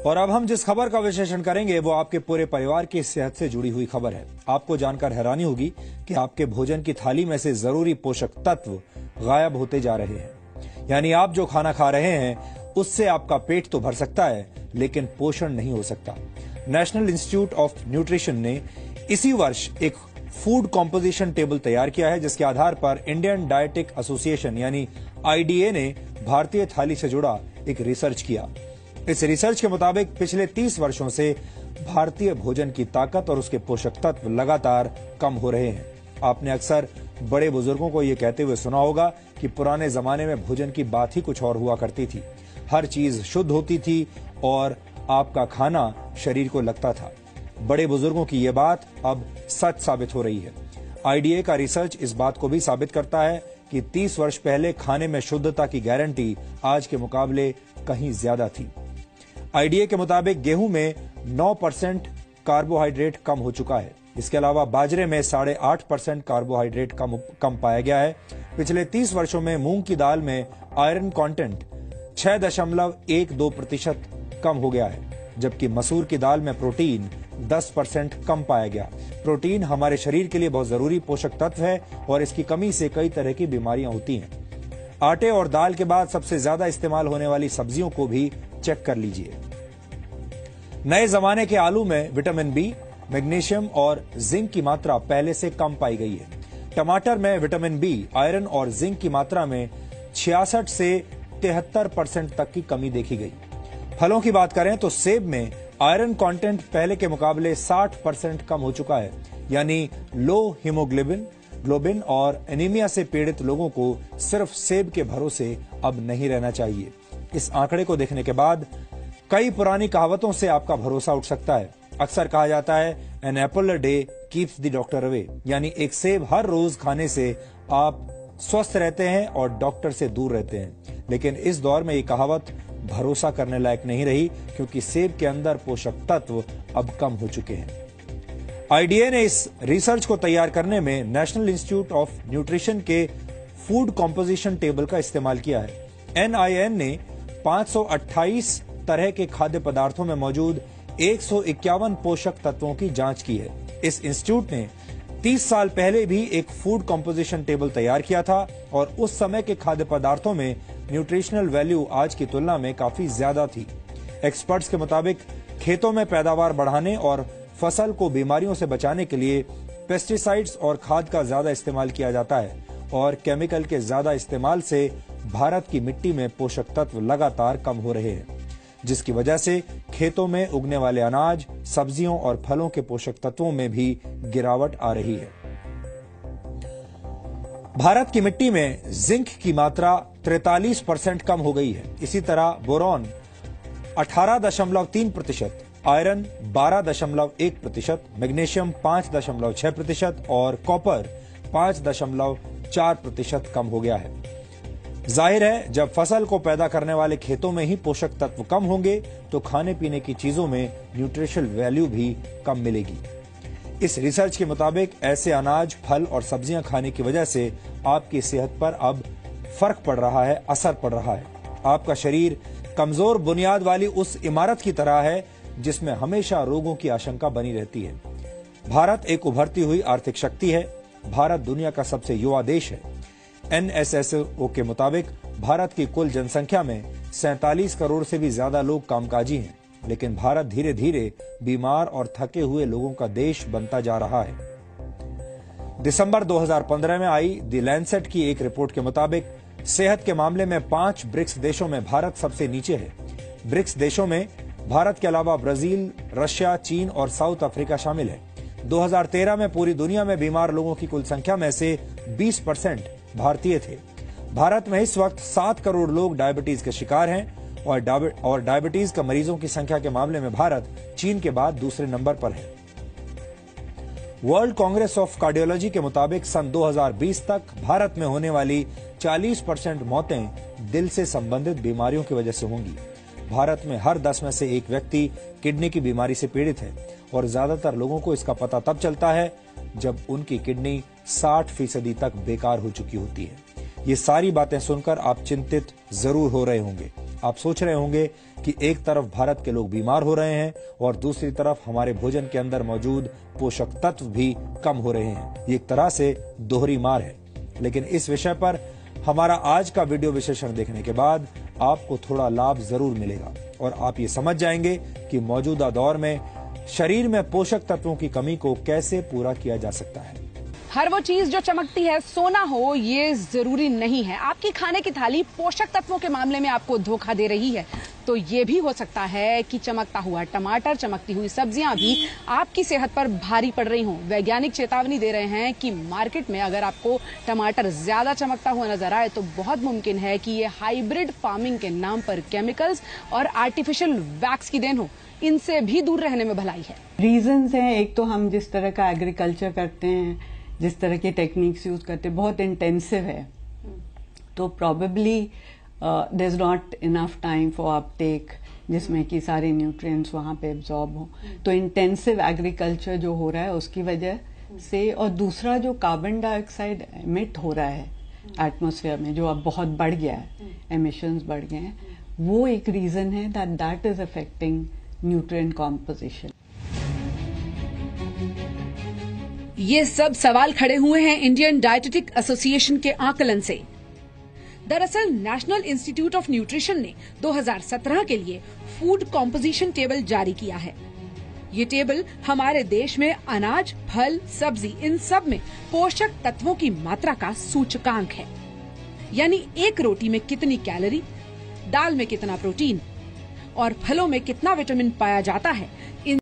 और अब हम जिस खबर का विश्लेषण करेंगे वो आपके पूरे परिवार की सेहत से जुड़ी हुई खबर है। आपको जानकर हैरानी होगी कि आपके भोजन की थाली में से जरूरी पोषक तत्व गायब होते जा रहे हैं। यानी आप जो खाना खा रहे हैं उससे आपका पेट तो भर सकता है लेकिन पोषण नहीं हो सकता। नेशनल इंस्टीट्यूट ऑफ न्यूट्रिशन ने इसी वर्ष एक फूड कॉम्पोजिशन टेबल तैयार किया है, जिसके आधार पर इंडियन डायटिक एसोसिएशन यानी आईडीए ने भारतीय थाली से जुड़ा एक रिसर्च किया। इस रिसर्च के मुताबिक पिछले 30 वर्षों से भारतीय भोजन की ताकत और उसके पोषक तत्व लगातार कम हो रहे हैं। आपने अक्सर बड़े बुजुर्गों को यह कहते हुए सुना होगा कि पुराने जमाने में भोजन की बात ही कुछ और हुआ करती थी। हर चीज शुद्ध होती थी और आपका खाना शरीर को लगता था। बड़े बुजुर्गों की यह बात अब सच साबित हो रही है। आईडीए का रिसर्च इस बात को भी साबित करता है कि 30 वर्ष पहले खाने में शुद्धता की गारंटी आज के मुकाबले कहीं ज्यादा थी। आईडीए के मुताबिक गेहूं में 9% कार्बोहाइड्रेट कम हो चुका है। इसके अलावा बाजरे में 8.5% कार्बोहाइड्रेट कम पाया गया है। पिछले 30 वर्षों में मूंग की दाल में आयरन कंटेंट 6.12% कम हो गया है, जबकि मसूर की दाल में प्रोटीन 10% कम पाया गया। प्रोटीन हमारे शरीर के लिए बहुत जरूरी पोषक तत्व है और इसकी कमी से कई तरह की बीमारियां होती हैं। आटे और दाल के बाद सबसे ज्यादा इस्तेमाल होने वाली सब्जियों को भी चेक कर लीजिए। नए जमाने के आलू में विटामिन बी, मैग्नीशियम और जिंक की मात्रा पहले से कम पाई गई है। टमाटर में विटामिन बी, आयरन और जिंक की मात्रा में 66 से 73% तक की कमी देखी गई। फलों की बात करें तो सेब में आयरन कंटेंट पहले के मुकाबले 60% कम हो चुका है। यानी लो हीमोग्लोबिन और एनीमिया से पीड़ित लोगों को सिर्फ सेब के भरोसे अब नहीं रहना चाहिए। इस आंकड़े को देखने के बाद कई पुरानी कहावतों से आपका भरोसा उठ सकता है। अक्सर कहा जाता है an apple a day keeps the doctor away, यानी एक सेब हर रोज खाने से आप स्वस्थ रहते हैं और डॉक्टर से दूर रहते हैं। लेकिन इस दौर में ये कहावत भरोसा करने लायक नहीं रही, क्योंकि सेब के अंदर पोषक तत्व अब कम हो चुके हैं। आईडीए ने इस रिसर्च को तैयार करने में नेशनल इंस्टीट्यूट ऑफ न्यूट्रिशन के फूड कॉम्पोजिशन टेबल का इस्तेमाल किया है। एनआईएन ने 528 तरह के खाद्य पदार्थों में मौजूद 151 पोषक तत्वों की जांच की है। इस इंस्टीट्यूट ने 30 साल पहले भी एक फूड कॉम्पोजिशन टेबल तैयार किया था और उस समय के खाद्य पदार्थों में न्यूट्रिशनल वैल्यू आज की तुलना में काफी ज्यादा थी। एक्सपर्ट्स के मुताबिक खेतों में पैदावार बढ़ाने और फसल को बीमारियों से बचाने के लिए पेस्टिसाइड्स और खाद का ज्यादा इस्तेमाल किया जाता है और केमिकल के ज्यादा इस्तेमाल से भारत की मिट्टी में पोषक तत्व लगातार कम हो रहे हैं, जिसकी वजह से खेतों में उगने वाले अनाज, सब्जियों और फलों के पोषक तत्वों में भी गिरावट आ रही है। भारत की मिट्टी में जिंक की मात्रा 43% कम हो गई है। इसी तरह बोरॉन 18.3%, आयरन 12.1%, मैग्नीशियम 5.6% और कॉपर 5.4% कम हो गया है। जाहिर है, जब फसल को पैदा करने वाले खेतों में ही पोषक तत्व कम होंगे तो खाने पीने की चीजों में न्यूट्रिशनल वैल्यू भी कम मिलेगी। इस रिसर्च के मुताबिक ऐसे अनाज, फल और सब्जियां खाने की वजह से आपकी सेहत पर अब फर्क पड़ रहा है, असर पड़ रहा है। आपका शरीर कमजोर बुनियाद वाली उस इमारत की तरह है जिसमें हमेशा रोगों की आशंका बनी रहती है। भारत एक उभरती हुई आर्थिक शक्ति है। भारत दुनिया का सबसे युवा देश है। एनएसएसओ के मुताबिक भारत की कुल जनसंख्या में 47 करोड़ से भी ज्यादा लोग कामकाजी हैं, लेकिन भारत धीरे धीरे बीमार और थके हुए लोगों का देश बनता जा रहा है। दिसंबर 2015 में आई द लैंसेट की एक रिपोर्ट के मुताबिक सेहत के मामले में 5 ब्रिक्स देशों में भारत सबसे नीचे है। ब्रिक्स देशों में भारत के अलावा ब्राजील, रशिया, चीन और साउथ अफ्रीका शामिल है। 2013 में पूरी दुनिया में बीमार लोगों की कुल संख्या में से 20% भारतीय थे। भारत में इस वक्त 7 करोड़ लोग डायबिटीज के शिकार हैं और डायबिटीज का मरीजों की संख्या के मामले में भारत चीन के बाद दूसरे नंबर पर है। वर्ल्ड कांग्रेस ऑफ कार्डियोलॉजी के मुताबिक सन 2020 तक भारत में होने वाली 40% मौतें दिल से संबंधित बीमारियों की वजह से होंगी। भारत में हर 10 में से एक व्यक्ति किडनी की बीमारी से पीड़ित है और ज्यादातर लोगों को इसका पता तब चलता है जब उनकी किडनी 60% तक बेकार हो चुकी होती है। ये सारी बातें सुनकर आप चिंतित जरूर हो रहे होंगे। आप सोच रहे होंगे कि एक तरफ भारत के लोग बीमार हो रहे हैं और दूसरी तरफ हमारे भोजन के अंदर मौजूद पोषक तत्व भी कम हो रहे हैं। ये एक तरह से दोहरी मार है। लेकिन इस विषय पर हमारा आज का वीडियो विश्लेषण देखने के बाद आपको थोड़ा लाभ जरूर मिलेगा और आप ये समझ जाएंगे कि मौजूदा दौर में शरीर में पोषक तत्वों की कमी को कैसे पूरा किया जा सकता है। हर वो चीज जो चमकती है सोना हो ये जरूरी नहीं है। आपकी खाने की थाली पोषक तत्वों के मामले में आपको धोखा दे रही है तो ये भी हो सकता है कि चमकता हुआ टमाटर, चमकती हुई सब्जियां भी आपकी सेहत पर भारी पड़ रही हों। वैज्ञानिक चेतावनी दे रहे हैं कि मार्केट में अगर आपको टमाटर ज्यादा चमकता हुआ नजर आए तो बहुत मुमकिन है कि ये हाइब्रिड फार्मिंग के नाम पर केमिकल्स और आर्टिफिशियल वैक्स की देन हो। इनसे भी दूर रहने में भलाई है। रीजंस हैं, एक तो हम जिस तरह का एग्रीकल्चर करते हैं, जिस तरह की टेक्निक्स यूज करते हैं, बहुत इंटेंसिव है, तो probably there is not enough time for uptake जिसमें कि सारे न्यूट्रिएंट्स वहां पे एब्जॉर्ब हो। तो इंटेंसिव एग्रीकल्चर जो हो रहा है उसकी वजह से, और दूसरा जो कार्बन डाइऑक्साइड एमिट हो रहा है एटमॉस्फेयर में, जो अब बहुत बढ़ गया है, एमिशंस बढ़ गए हैं, वो एक रीजन है that is affecting nutrient composition. ये सब सवाल खड़े हुए हैं इंडियन डायटेटिक एसोसिएशन के आकलन से। दरअसल नेशनल इंस्टीट्यूट ऑफ न्यूट्रिशन ने 2017 के लिए फूड कॉम्पोजिशन टेबल जारी किया है। ये टेबल हमारे देश में अनाज, फल, सब्जी, इन सब में पोषक तत्वों की मात्रा का सूचकांक है। यानी एक रोटी में कितनी कैलोरी, दाल में कितना प्रोटीन और फलों में कितना विटामिन पाया जाता है, इन